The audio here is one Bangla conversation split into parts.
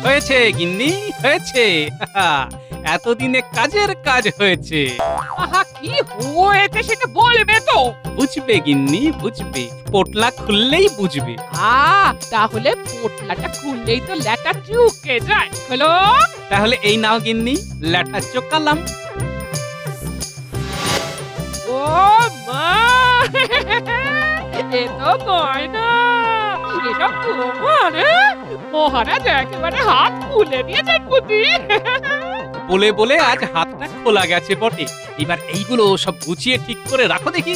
হয়েছে গিন্নি, হয়েছে। এতদিনে কাজের কাজ হয়েছে। আহা, কি হয়েছে সেটা বলবে তো। বুঝবে গিন্নি, বুঝবে। পোটলা খুললেই বুঝবে। তাহলে পোটলাটা খুললেই তো ল্যাটা চুকে যায়। হলো, তাহলে এই নাও গিন্নি, ল্যাঠা চোকালাম। ও মা, এ তো গয়না। এসব তোমার? মহারাজ একেবারে হাত খুলে দিয়েছেন বুঝি। বলে বলে আজ হাতটা খোলা গেছে বটে। এবার এইগুলো সব গুছিয়ে ঠিক করে রাখো দেখি।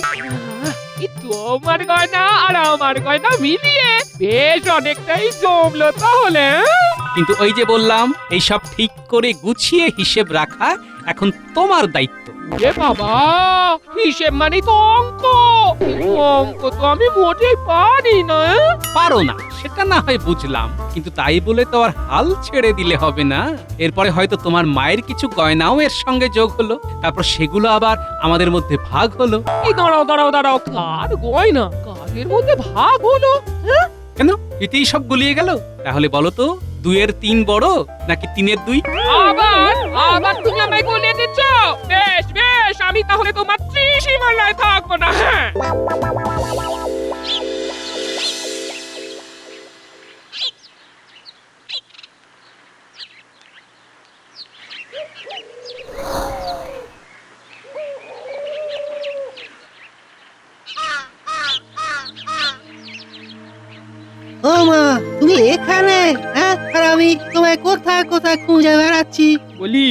তোমার গয়না আর আমার গয়না মিলিয়ে বেশ অনেকটাই জমলো তাহলে। কিন্তু ওই যে বললাম, এই সব ঠিক করে গুছিয়ে হিসেব রাখা এখন তোমার দায়িত্ব। এ বাবা, হিসেব মানে তো অঙ্ক। অঙ্ক তো আমি মোটেই পারি না। পারো না সেটা না হয় বুঝলাম, কিন্তু তাই বলে তো আর হাল ছেড়ে দিলে হবে না। এরপরে হয়তো তোমার মায়ের কিছু গয়নাও এর সঙ্গে যোগ হলো, তারপর সেগুলো আবার আমাদের মধ্যে ভাগ হলো। এই দাঁড়াও দাঁড়াও দাঁড়াও, কার গয়না কাদের মধ্যে ভাগ হলো? কেন এতেই সব গুলিয়ে গেল? তাহলে বলো তো, 2-এর 3 বড় নাকি 3-এর 2? আবার আবার তুমি আমায় বলে দিচ্ছ। বেশ বেশ, আমি তাহলে তোমার ত্রিসীমানায় থাকবো না। হ্যাঁ, ও মা, তুমি এখানে? হ্যাঁ, আর আমি তোমায় কোথায় কোথায় খুঁজে বেড়াচ্ছি। বলি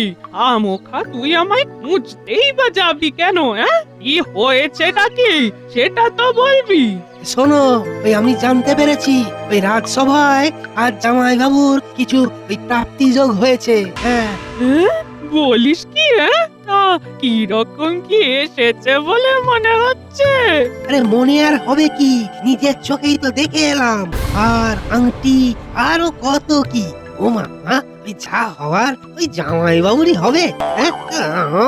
আমোখা তুই আমায় খুঁজতেই বা যাবি কেন? হ্যাঁ, কি হয়েছে নাকি সেটা তো বলবি। শোনো, ওই আমি জানতে পেরেছি ওই রাজসভায় আজ জামাই বাবুর কিছু ওই প্রাপ্তি যোগ হয়েছে। হ্যাঁ, বলিস কি? তা কি রকম কি এসেছে বলে মনে হচ্ছে? আরে মনে আর হবে কি, নিজের চোখেই তো দেখে এলাম। আর আংটি আরো কত কি। ও মা, ওই যা হওয়ার ওই জামাই বাবুরই হবে। হ্যাঁ,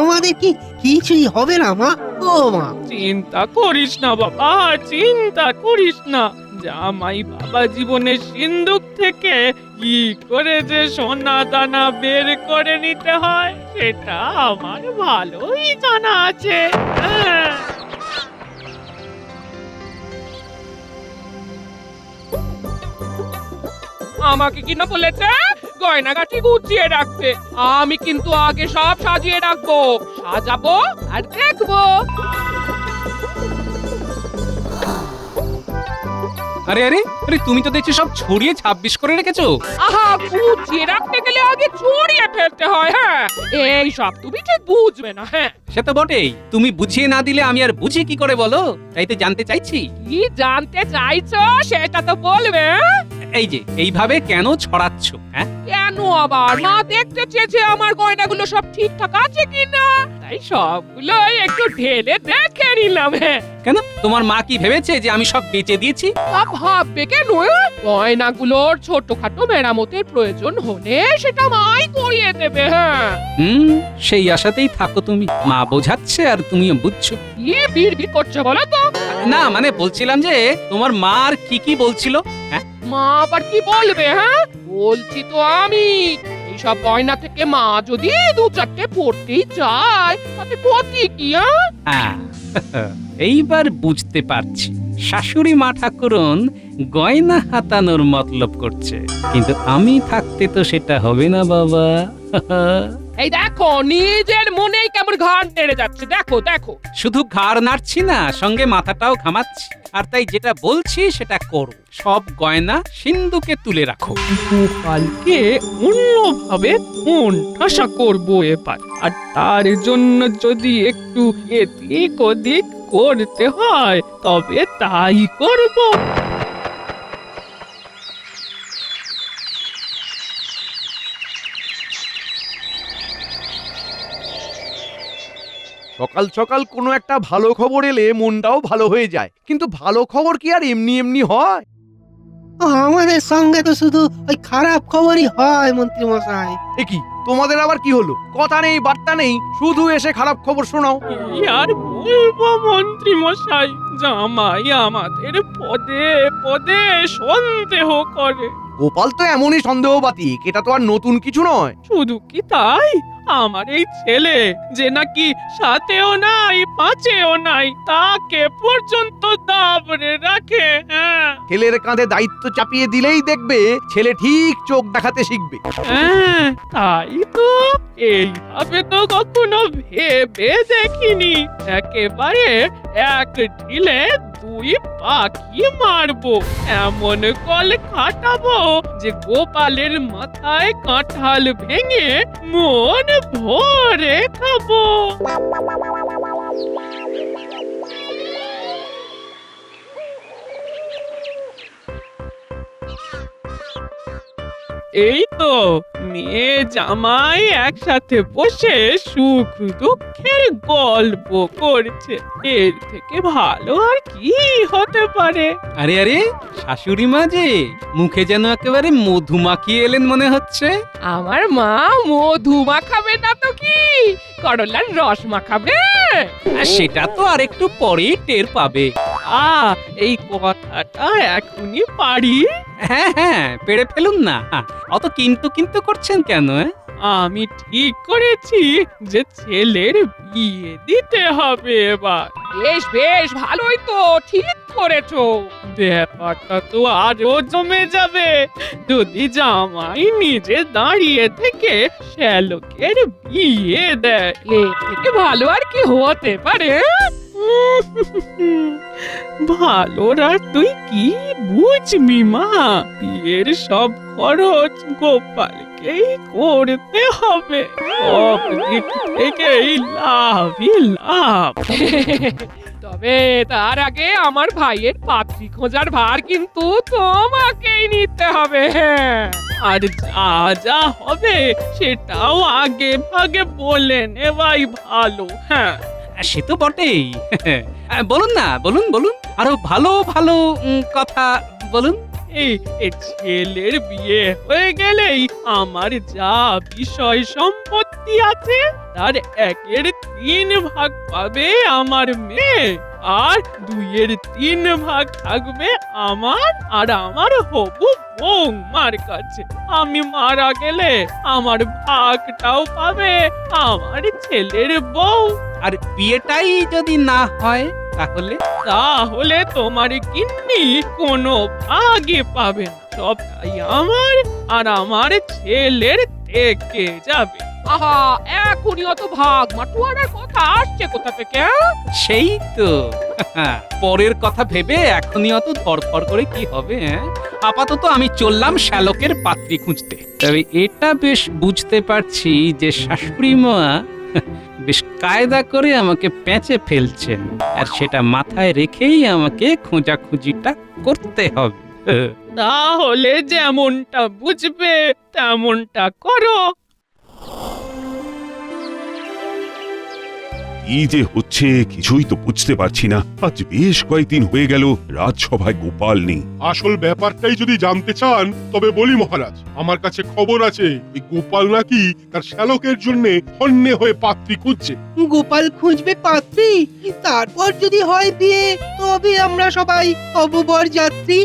আমাদের কি কিছুই হবে না মা? ও মা, চিন্তা করিস না বাবা, চিন্তা করিস না। জামাই বাবা জীবনের সিন্ধুক থেকে কি করে যে সোনা দানা বের করে নিতে হয় সেটা আমার ভালোই জানা আছে। হ্যাঁ, আমাকে কিনা বলেছে গয়নাগাটি গুছিয়ে রাখতে। আমি কিন্তু আগে সব সাজিয়ে রাখবো, সাজাবো আর দেখবো। আরে আরে আরে, তুমি তো দেখছি সব ছড়িয়ে 26 করে রেখেছো। আহা, গুছিয়ে রাখতে গেলে আগে ছড়িয়ে ফেলতে হয়। হ্যাঁ, এই সব তুমি ঠিক বুঝবে না। হ্যাঁ, সে তো বটেই, তুমি বুঝিয়ে না দিলে আমি আর বুঝি কি করে বলো? তাই তো জানতে চাইছি। কি জানতে চাইছো সেটা তো বলবে। এই যে এইভাবে কেন ছড়াচ্ছ? হ্যাঁ, কেন আবার? মা দেখতে চেয়েছে আমার গয়নাগুলো সব ঠিকঠাক আছে কিনা, তাই সবগুলো একটু ঢেলে দেখে নিলাম। হ্যাঁ, কেন তোমার মা কি ভেবেছে যে আমি সব বেচে দিয়েছি? তা ভাববে কেন? গয়নাগুলোর ছোটখাটো মেরামতের প্রয়োজন হলে সেটা মাই করিয়ে দেবে। হ্যাঁ, সেই আশাতেই থাকো তুমি। মা বোঝাচ্ছে আর তুমিও বুঝছো। কি বিড়বিড় করছো বলো তো? না মানে বলছিলাম যে তোমার মা আর কি বলছিল। হ্যাঁ, মা আবার কি বলবে? হ্যাঁ, বলছি তো আমি, এইসব গয়না থেকে মা যদি 2-4টে পড়তেই চায় তাতে ক্ষতি কি? হ্যাঁ, এইবার বুঝতে পারছি। শাশুড়ি মা ঠাকুরন গয়না হাতানোর মতলব করছে, কিন্তু আমি থাকতে তো সেটা হবে না বাবা। এই দেখো, নিজের মনেই কেমন ঘাড় নেড়ে যাচ্ছে। দেখো দেখো, শুধু ঘাড় নাড়ছি না, সঙ্গে মাথাটাও ঘামাচ্ছি। আর তাই যেটা বলছি সেটা করো। সব গয়না সিন্ধুকে তুলে রাখো। গোপালকে অন্যভাবে মন ঠাসা করবো এবার। আর তার জন্য যদি একটু এদিক ওদিক করতে হয় তবে তাই করবো। সকাল সকাল কোনো একটা ভালো খবর এলে মনটাও ভালো হয়ে যায়, কিন্তু ভালো খবর কি আর এমনি এমনি হয়? আমাদের সঙ্গে তো শুধু ওই খারাপ খবরই হয় মন্ত্রী মশাই। এ কি তোমাদের আবার কি হলো? কথা নেই বার্তা নেই, শুধু এসে খারাপ খবর শোনাও। কি আর বলবো মন্ত্রী মশাই, জামাই আমাদের পদে পদে সন্দেহ করে। গোপাল তো এমনই সন্দেহবাতিক, এটা তো আর নতুন কিছু নয়। শুধু কি তাই, আমার এই ছেলে যে নাকি সাথেও নাই পাঁচেও নাই, তাকে পর্যন্ত দাবড়ে রাখে। হ্যাঁ ছেলের কাঁধে দায়িত্ব চাপিয়ে দিলেই দেখবে ছেলে ঠিক চোখ দেখাতে শিখবে। হ্যাঁ, তাই তো। এইভাবে তো কখনো ভেবে দেখিনি, একেবারে এক ঢিলে দুই পাখি মারবো। এমন কল খাটাবো যে গোপালের মাথায় কাঁঠাল ভেঙে মন ভরে খাবো। এই তো মেয়ে জামাই একসাথে বসে সুখ দুঃখের গল্প করছে, এর থেকে ভালো আর কি হতে পারে। আরে আরে, শাশুড়ি মা যে মুখে যেন একেবারে মধু মাখিয়ে এলেন মনে হচ্ছে। আমার মা মধু মাখাবে না তো কি, করলার রস মাখাবে। আর সেটা তো আর একটু পরেই টের পাবে। এই কথাটা এখনই পারি। হ্যাঁ হ্যাঁ, পেড়ে ফেলুন না। অত কিন্তু কিন্তু করছেন কেন? আমি ঠিক করেছি যে ছেলের বিয়ে দিতে হবে এবার। বেশ বেশ, ভালোই তো, ঠিক করেছো। ব্যাপারটা তো আরো জমে যাবে যদি জামাই নিজে দাঁড়িয়ে থেকে শ্যালকের বিয়ে দেয়। এর থেকে ভালো আর কি হতে পারে? ভালোরা তুই কি বুঝবি মা, বিয়ের সব খরচ গোপালকেই করতে হবে, সব দিক থেকেই লাভই লাভ। তবে তার আগে আমার ভাইয়ের পাত্রী খোঁজার ভার কিন্তু তোমাকেই নিতে হবে। আর যা যা হবে সেটাও আগে ভাগে বলে নেওয়াই ভালো। হ্যাঁ সে তো বটেই। বলুন না, বলুন বলুন, আরো ভালো ভালো কথা বলুন। এই ছেলের বিয়ে হয়ে গেলেই আমার যা বিষয় সম্পত্তি আছে তার 1/3 পাবে আমার মেয়ে, আর 2/3 থাকবে আমার আর আমার হবু বৌমার কাছে। আমি মারা গেলে আমার ভাগটাও পাবে আমার ছেলের বউ। আর বিয়েটাই যদি না হয় তাহলে তোমার গিন্নি কোনো ভাগে পাবে না, সবটাই আমার আর আমার ছেলের থেকে যাবে। আহা, এখনই অত ভাগ মাটুয়ারার কথা আসছে কোথা থেকে? সেই তো। পরের কথা ভেবে এখনই অত ধরফর করে কি হবে? আপাতত আমি চললাম শ্যালকের পাত্রী খুঁজতে। তবে এটা বেশ বুঝতে পারছি যে শাশুড়ি মা বেশ কায়দা করে আমাকে পেঁচে ফেলছেন, আর সেটা মাথায় রেখেই আমাকে খোঁজাখুঁজিটা করতে হবে। তাহলে যেমনটা বুঝবে তেমনটা করো। কি যে হচ্ছে কিছুই তো বুঝতে পারছি না। আজ বেশ কয়েকদিন হয়ে গেল রাজসভায় গোপাল নেই। আসল ব্যাপারটাই যদি জানতে চান তবে বলি মহারাজ, আমার কাছে খবর আছে এই গোপাল নাকি তার শ্যালকের জন্য হন্যে হয়ে পাত্রী খুঁজছে। গোপাল খুঁজবে পাত্রী, তারপর যদি হয় বিয়ে তবে আমরা সবাই হব বরযাত্রী।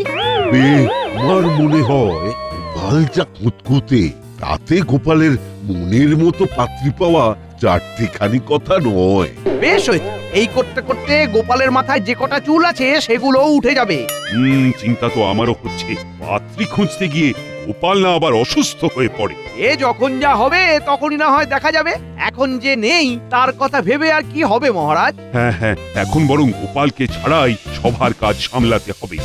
আমার মনে হয় গোপাল যা কুতকুতে, তাতে গোপালের মনের মতো পাত্রী পাওয়া চারটিখানি কথা নয়। বেশ হয়েছে, এই করতে করতে গোপালের মাথায় যে কটা চুল আছে সেগুলোও উঠে যাবে। চিন্তা তো আমারও হচ্ছে, পাত্রী খুঁজতে গিয়ে গোপাল না আবার অসুস্থ হয়ে পড়ে। এ যখন যা হবে তখনই না হয় দেখা যাবে, এখন যে নেই তার কথা ভেবে আর কি হবে মহারাজ। হ্যাঁ হ্যাঁ, এখন বরং গোপালকে ছাড়াই সবার কাজ সামলাতে হবে।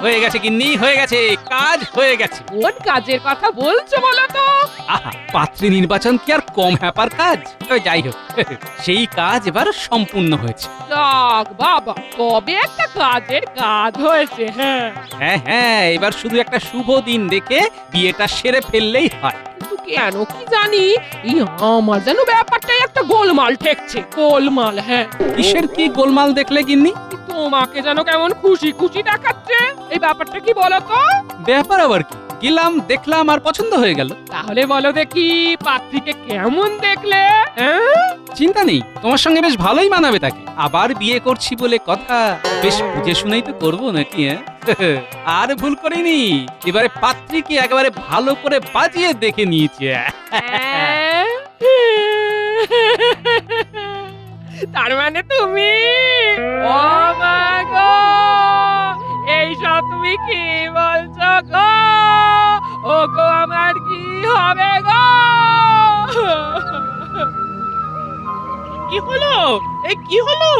হয়ে গেছে গিন্নি, হয়ে গেছে, কাজ হয়ে গেছে। কোন কাজের কথা বলছো বলো তো? আহা, পাত্রী নির্বাচন কি আর কম হ্যাপার কাজ? তবে যাই হোক, সেই কাজ এবার সম্পূর্ণ হয়েছে। যাক বাবা, কবে একটা কাজের কাজ হয়েছে। হ্যাঁ, হ্যাঁ হ্যাঁ, এবার শুধু একটা শুভ দিন দেখে বিয়েটা সেরে ফেললেই হয়। কিন্তু কেন কি জানি এই আমার যেন ব্যাপারটাই একটা গোলমাল ঠেকছে। গোলমাল, হ্যাঁ। কিসের কি গোলমাল দেখলে গিন্নি? তোমাকে যেন কেমন খুশি খুশি দেখাচ্ছে। এই ব্যাপারটা কি বলো তো? ব্যাপার আবার কি? গেলাম, দেখলাম, আর পছন্দ হয়ে গেল। তাহলে বলো দেখি, পাত্রীকে কেমন দেখলে? হ্যাঁ? চিন্তা নেই, তোমার সঙ্গে বেশ ভালোই মানাবে তাকে। আবার বিয়ে করছি বলে কথা, বেশ বুঝে শুনেই তো করবো নাকি? আর ভুল করিনি, এবারে পাত্রীকে একেবারে ভালো করে বাজিয়ে দেখে নিয়েছি। হ্যাঁ? তার মানে তুমি, ও মা গো, এইসব তুমি কি বলছো গো? ও গো, আমার কি হবে গো? কি হলো? কি হলো?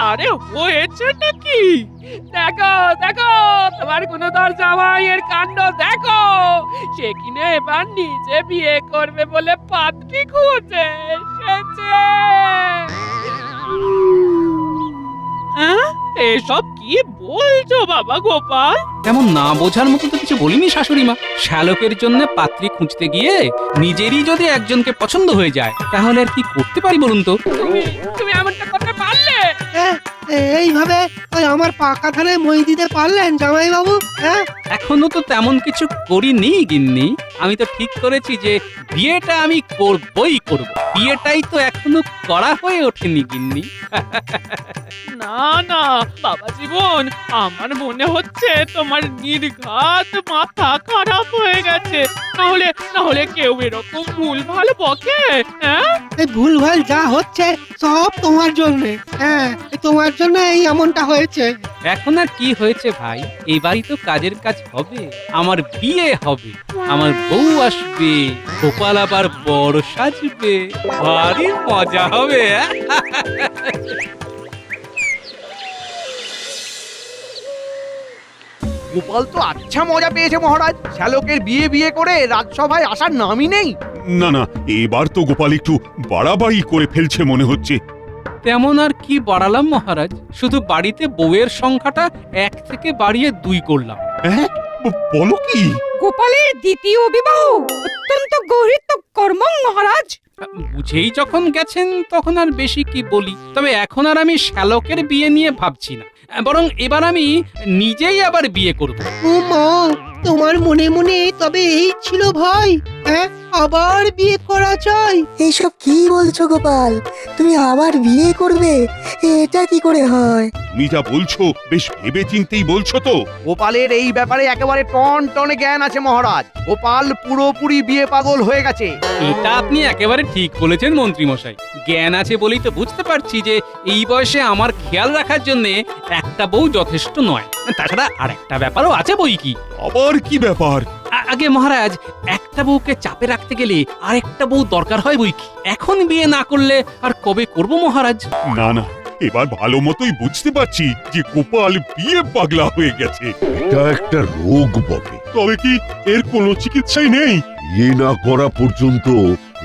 আরে হয়েছেটা কি? দেখো দেখো, তোমার কোন দর জামাইয়ের কাণ্ড দেখো। সে কিনে এবার নিজে বিয়ে করবে বলে পাত্রী খুঁজে এসেছে। হ্যাঁ? এসব কি বলছো বাবা গোপাল? তেমন না বোঝার মতো তো কিছু বলিনি শাশুড়ি মা। শ্যালকের জন্য পাত্রী খুঁজতে গিয়ে নিজেরই যদি একজনকে পছন্দ হয়ে যায়, তাহলে আর কি করতে পারি বলুন তো? তুমি এমনটা করতে পারলে? এইভাবে ওই আমার পাকা ধানে মই দিতে পারলেন জামাই বাবু? হ্যাঁ, এখনো তো তেমন কিছু করিনি গিন্নি। আমি তো ঠিক করেছি যে বিয়েটা আমি করবই করব। বিয়েটাই তো এখনো করা হয়ে ওঠেনি গিন্নি। না না বাবা জীবন, আমার মনে হচ্ছে তোমার নির্ঘাত মাথা খারাপ হয়ে গেছে। না হলে কেউ এরকম ভুল ভাল বকে? হ্যাঁ, এই ভুলভাল যা হচ্ছে সব তোমার জন্য। হ্যাঁ, তোমার জন্য এই এমনটা হয়েছে। এখন আর কি হয়েছে ভাই, এবারই তো কাজের কাজ হবে। আমার বিয়ে হবে, আমার বউ আসবে, গোপাল আবার বড় সাজবে, ভারী মজা হবে। গোপাল তো আচ্ছা মজা পেয়েছে মহারাজ। শ্যালকের বিয়ে বিয়ে করে রাজসভায় আসার নামই নেই। না না, এবার তো গোপাল একটু বাড়াবাড়ি করে ফেলছে মনে হচ্ছে। তেমন আর কি বাড়ালাম মহারাজ, শুধু বাড়িতে বউয়ের সংখ্যাটা 1 থেকে বাড়িয়ে 2 করলাম। হ্যাঁ, বলো কি? গোপালের দ্বিতীয় বিবাহ অত্যন্ত গৌরীত কর্ম মহারাজ। বুঝেই যখন গেছেন তখন আর বেশি কি বলি। তবে এখন আর আমি শ্যালকের বিয়ে নিয়ে ভাবছি না, বরং এবার আমি নিজেই আবার বিয়ে করব। ও মা, তোমার মনে মনে তবে এই ছিল ভাই? হ্যাঁ, আবার বিয়ে করা চাই? এইসব কি বলছো গোপাল? তুমি আবার বিয়ে করবে? এটা কি করে হয়? তুমি যা বলছো বেশ ভেবে চিন্তেই বলছো তো? গোপালের এই ব্যাপারে একেবারে টন টনে জ্ঞান আছে মহারাজ। গোপাল পুরোপুরি বিয়ে পাগল হয়ে গেছে। এটা আপনি একেবারে ঠিক বলেছেন মন্ত্রী মশাই। জ্ঞান আছে বলেই তো বুঝতে পারছি যে এই বয়সে আমার খেয়াল রাখার জন্য একটা বউ যথেষ্ট নয়। তাছাড়া আর একটা ব্যাপারও আছে বই কি। আবার কি ব্যাপার? আগে মহারাজ, একটা বউকে চাপে রাখতে গেলে আরেকটা বউ দরকার হয় বই কি। এখন বিয়ে না করলে আর কবে করব মহারাজ? না না, এবার ভালো মতোই বুঝতে পারছি যে গোপাল বিয়ে পাগলা হয়ে গেছে। এটা একটা রোগ বটে। তবে কি এর কোনো চিকিৎসাই নেই? বিয়ে না করা পর্যন্ত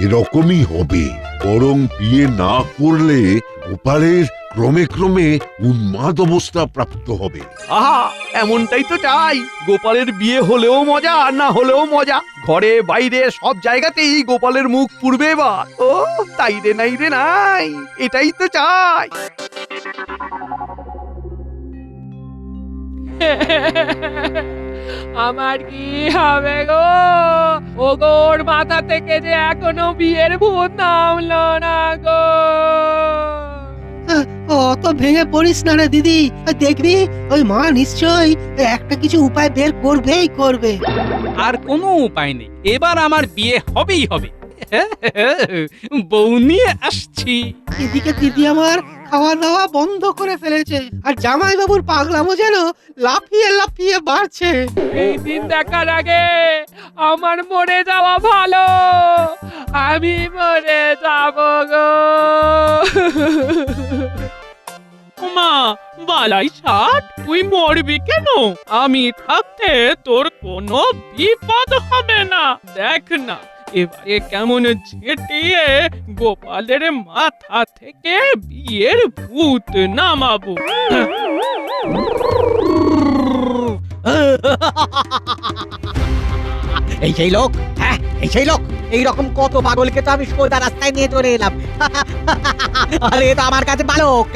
এরকমই হবে। বরং বিয়ে না করলে গোপালের ক্রমে ক্রমে উন্মাদ অবস্থা প্রাপ্ত হবে। আহা, এমনটাই তো চাই। গোপালের বিয়ে হলেও মজা, আর না হলেও মজা। ঘরে বাইরে সব জায়গাতেই গোপালের মুখ পুড়বে এবার। ও তাই রে নাই রে নাই, এটাই তো চাই। আমার কি হবে গো? ও গোর মাথা থেকে যে এখনো বিয়ের ভূত নামলো না গো। অত ভেঙে পড়িস না রে দিদি। দেখবি ওই মা নিশ্চয়ই একটা কিছু উপায় বের করবেই করবে। আর কোনো উপায় নেই, এবার আমার বিয়ে হবেই হবে। বউ নিয়ে আসছি। এদিকে দিদি আমার খাওয়া দাওয়া বন্ধ করে ফেলেছে, আর জামাই বাবুর পাগলামো যেন লাফিয়ে লাফিয়ে বাড়ছে। এই দিন দেখার আগে আমার মরে যাওয়া ভালো। আমি মরে যাব গো। মা বালাই ষাট, তুই মরবি কেন? আমি থাকতে তোর কোনো বিপদ হবে না। দেখ না এবারে কেমন ঝেঁটিয়ে গোপালের মাথা থেকে বিয়ের ভূত নামাবো। এই সেই লোক, হ্যাঁ এই সেই লোক। এইরকম কত পাগলকে তো আমি সোজা রাস্তায় নিয়ে চলে এলাম। আরে এ তো আমার কাছে বালক।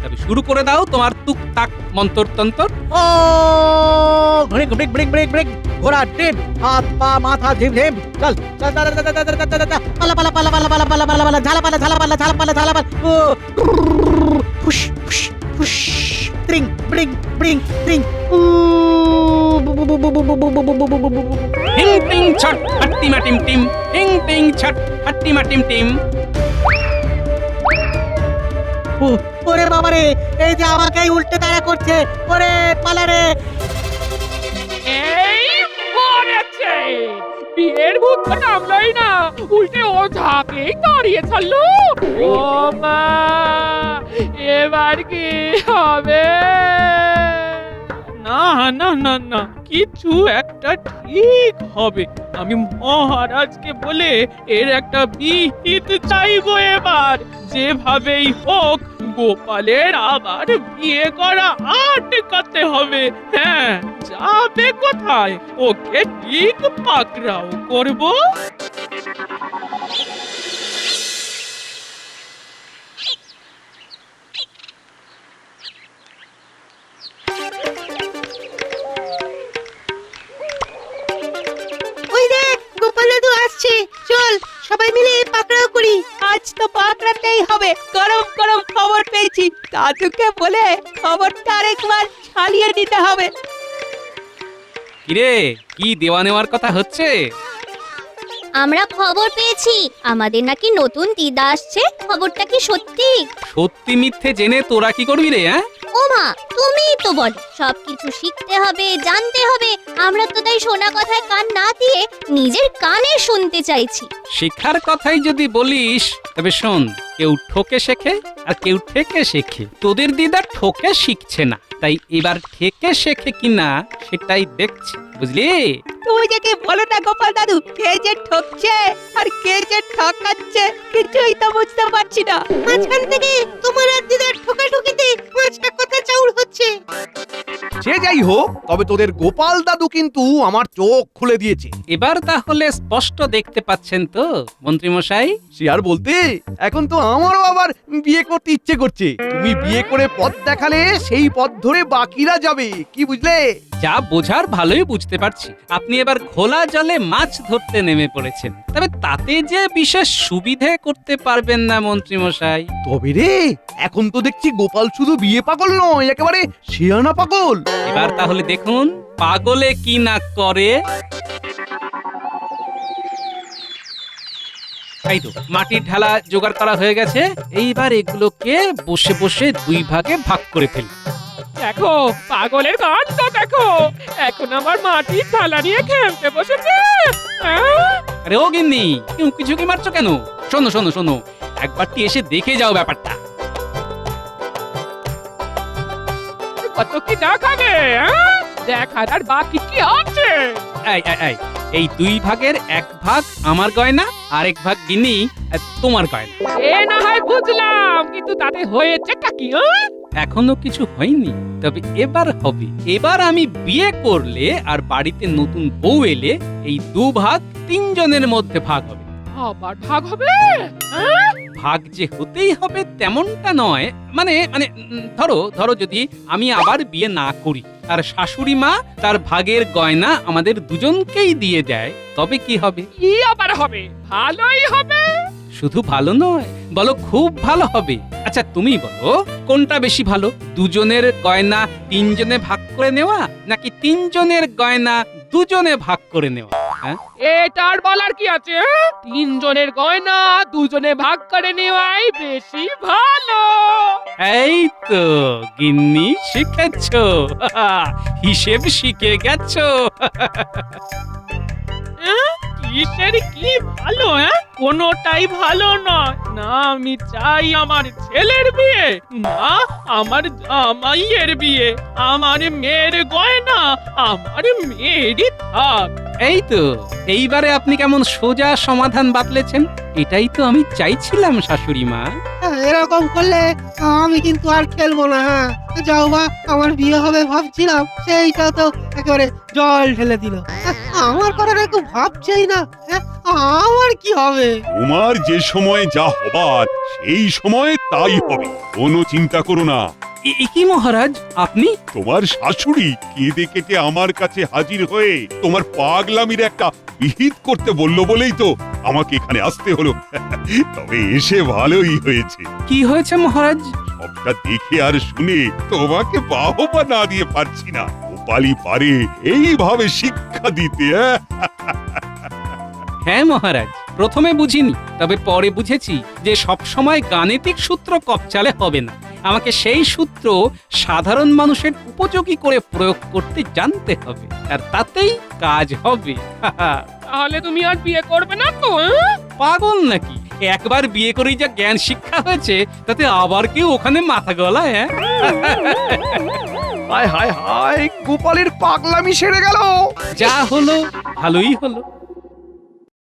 তবে শুরু করে দাও তোমার টুকটাক মন্তর তন্তর। ও break break break break break, ঘোড়া ট্রেন, হাত পা মাথা ঝিম ঝিম, চল চল চল চল চল চল চল চল, পালা পালা পালা পালা পালা পালা পালা পালা, ঝালা পালা ঝালা পালা ঝালা পালা ঝালা পালা, ও ফুস ফুস ফুস, ট্রিং ব্রিং ব্রিং ট্রিং, উ হিং টিং ছট হাট্টি মাটিম টিম, হিং টিং ছট হাট্টি মাটিম টিম। ওরে বাবারে, এই যে আমাকেই উল্টে তাড়া করছে। ওরে পালা রে। এই মরেছে, বিয়ের ভূত তো নামলই না, উল্টে ওঝাকেই তাড়িয়ে ছাড়লো। ও মা, এবার কি হবে? না না না না, কিছু একটা ঠিক হবে। আমি মহারাজকে বলে এর একটা বিহিত চাইবো এবার। যেভাবেই হোক গোপালের আবার বিয়ে করা আটকাতে হবে। হ্যাঁ, যাবে কোথায়? ওকে ঠিক পাকড়াও করবো। ওই দেখ গোপাল দাদু আসছে, চল সবাই মিলে পাকড়াও করি। আজ তো পাকড়াতেই হবে। গরম গরম খবর পেয়েছি, দাদুকে বলে খবরটা আরেকবার ছাড়িয়ে দিতে হবে। কিরে, কি দেওয়া নেওয়ার কথা হচ্ছে? আমরা খবর পেয়েছি আমাদের নাকি নতুন দিদা আসছে। খবরটা কি সত্যি? সত্যি মিথ্যে জেনে তোরা কি করবি রে? হ্যাঁ, ওমা তুমিই তো বল, সবকিছু শিখতে হবে, জানতে হবে। আমরা তো তাই শোনা কথায় কান না দিয়ে নিজের কানে শুনতে চাইছি। শেখার কথাই যদি বলিস তবে শোন, কেউ ঠকে শেখে আর কেউ ঠেকে শেখে। তোদের দিদা ঠকে শিখছে না, তাই এবার ঠেকে শেখে কিনা সেটাই দেখছি, বুঝলি? তুমি যে কি বলো না গোপাল দাদু, কে যে ঠকছে আর কে যে ঠকাচ্ছে কিছুই তো বুঝতে পারছি না। মাঝখান থেকে তোমার আর দিদার ঠোকাঠুকিতে পাঁচটা কথা চাউর হচ্ছে। সে যাই হোক, তবে তোদের গোপাল দাদু কিন্তু আমার চোখ খুলে দিয়েছে। এবার তাহলে স্পষ্ট দেখতে পাচ্ছেন তো মন্ত্রী মশাই? সে আর বলতে, এখন তো আমারও আবার বিয়ে করতে ইচ্ছে করছে। তুমি বিয়ে করে পথ দেখালে সেই পথ ধরে বাকিরা যাবে, কি বুঝলে? যা বোঝার ভালোই বুঝতে পারছি। আপনি এবার খোলা জলে মাছ ধরতে নেমে পড়েছেন, তবে তাতে যে বিশেষ সুবিধে করতে পারবেন না মন্ত্রী মশাই। তবে রে, এখন তো দেখছি গোপাল শুধু বিয়ে পাগল নয়, একেবারে শিয়ানা পাগল। এবার তাহলে দেখুন পাগলে কি না করে। এই তো মাটির ঢালা জোগাড় করা হয়ে গেছে। এইবার এগুলোকে বসে বসে দুই ভাগে ভাগ করে ফেলি। দেখো পাগলের কাণ্ড দেখো, এখন আমার মাটির থালা নিয়ে খেলতে বসেছে। আরে ও গিন্নি, উঁকি ঝুঁকি মারছো কেন? শোনো শোনো শোনো, একবারটি এসে দেখে যাও ব্যাপারটা। কত কি দেখাবে? দেখার আর বাকি কি আছে? এই দুই ভাগের এক ভাগ আমার গয়না, আরেক ভাগ গিন্নি তোমার গয়না। এ না হয় বুঝলাম, কিন্তু তাতে হয়েছেটা কি? এখনো কিছু হয়নি, তবে এবার হবে। এবার আমি বিয়ে করলে আর বাড়িতে নতুন বউ এলে এই দু ভাগ তিনজনের মধ্যে ভাগ হবে। আবার ভাগ হবে? ভাগ যে হতেই হবে তেমনটা নয়, মানে মানে ধরো ধরো যদি আমি আবার বিয়ে না করি আর শাশুড়ি মা তার ভাগের গয়না আমাদের দুজনকেই দিয়ে দেয়, তবে কি হবে? কি আবার হবে? ভালোই হবে। শুধু ভালো নয়, বলো খুব ভালো হবে। আচ্ছা তুমি বলো, কোনটা বেশি ভালো? দুজনের গয়না তিনজনে ভাগ করে নেওয়া, নাকি তিনজনের গয়না দুজনে ভাগ করে নেওয়া? হ্যাঁ, এটার বলার কি আছে? তিনজনের গয়না দুজনে ভাগ করে নেওয়াই বেশি ভালো। এই তো গিন্নি শিখেছো, হিসেব শিখে গেছো। কি কিসের কি ভালো কোনোটাই ভালো নয়। না আমি চাই আমার ছেলের বিয়ে, না আমার জামাইয়ের বিয়ে, আমার মেয়ের গয়না আমার মেয়েরই থাক। এই তো এইবারে আপনি কেমন সোজা সমাধান বাতলেছেন। এটাই তো আমি চাইছিলাম শাশুড়ি মা। এরকম করলে আমি কিন্তু আর খেলবো না। যাও বা, আমার বিয়ে হবে ভাবছিলাম, সেইটা তো একেবারে জল ঢেলে দিল। আমার কথা একটু ভাবছেই না, আমার কি হবে? তোমার যে সময় যা হবার সেই সময় তাই হবে, কোনো চিন্তা করো না। এ কি মহারাজ, আপনি? তোমার শাশুড়ি কেঁদে কেটে আমার কাছে হাজির হয়ে তোমার পাগলামির একটা বিহিত করতে বললো বলেই তো আমাকে এখানে আসতে হলো। তবে এসে ভালোই হয়েছে। কি হয়েছে মহারাজ? সবটা দেখে আর শুনে তোমাকে বাহবা না দিয়ে পারছি না। গোপালই পারে এইভাবে শিক্ষা দিতে। হ্যাঁ মহারাজ, প্রথমে বুঝিনি, তবে পরে বুঝেছি যে সব সময় গাণিতিক সূত্র কপচালে হবে না। আমাকে সেই সূত্র সাধারণ মানুষের উপযোগী করে প্রয়োগ করতে জানতে হবে, আর তাতেই কাজ হবে। তাহলে তুমি আর বিয়ে করবে না তো? পাগল নাকি? একবার বিয়ে করেই যা জ্ঞান শিক্ষা হয়েছে, তাতে আবার কেউ ওখানে মাথা গলায়? হায় হায় হায়, গোপালের পাগলামি সেরে গেল। যা হলো ভালোই হলো।